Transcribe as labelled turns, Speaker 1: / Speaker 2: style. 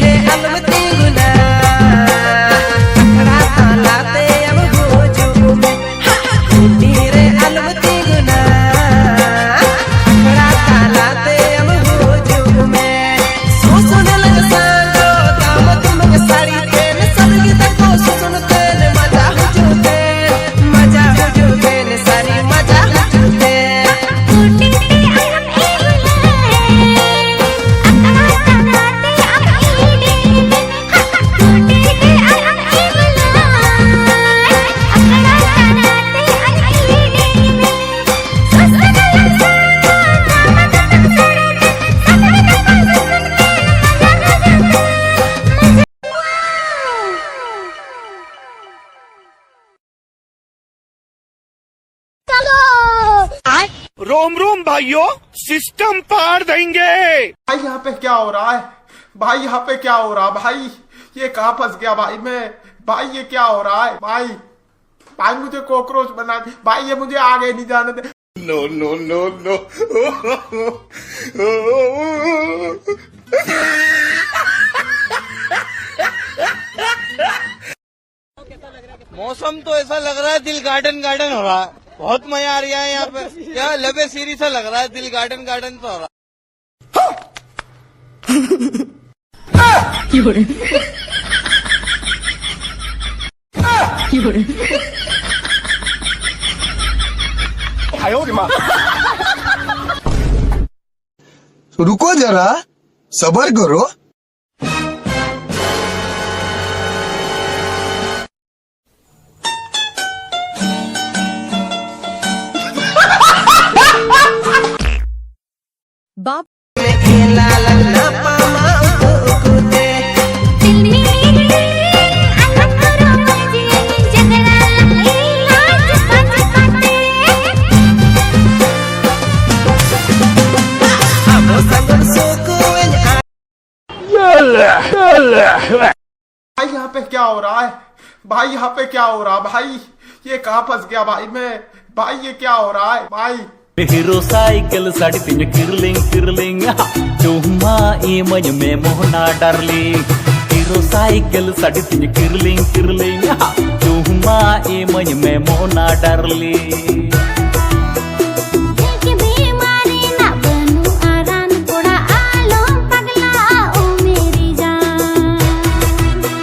Speaker 1: रे अलमती गुना अखड़ा तालाते अब हो जुग में टूटी रे अलमती गुना अखड़ा तालाते अब हो जुग में सुन लग सांगो दाम तुम साड़ी तेन सदगी तको सुनते न मजा हो जुते न सारी मजा हो जुते
Speaker 2: रोम रोम भाइयों, सिस्टम पार देंगे।
Speaker 3: भाई यहाँ पे क्या हो रहा है? भाई यहाँ पे क्या हो रहा है? भाई ये कहाँ फंस गया भाई मैं? भाई ये क्या हो रहा है? भाई भाई मुझे कॉकरोच बना दे भाई, ये मुझे आगे नहीं जाने दे।
Speaker 2: No no no no.
Speaker 4: मौसम तो ऐसा लग रहा है दिल गार्डन गार्डन हो रहा है। बहुत मजा आ रहा है यहाँ पे। क्या लबे सीरी सा लग रहा है, दिल गार्डन गार्डन तो हो रहा
Speaker 5: रुको जरा, सबर करो।
Speaker 1: बाप खेला लगना पामा उकुते
Speaker 3: भाई यहाँ पे क्या हो रहा है? भाई यहाँ पे क्या हो रहा है? भाई ये कहाँ फंस गया भाई मैं? भाई ये क्या हो रहा है भाई?
Speaker 6: Hero cycle sadi tinja kirling cuma imanya memona darling. Hero cycle sadi tinja kirling cuma imanya memona darling.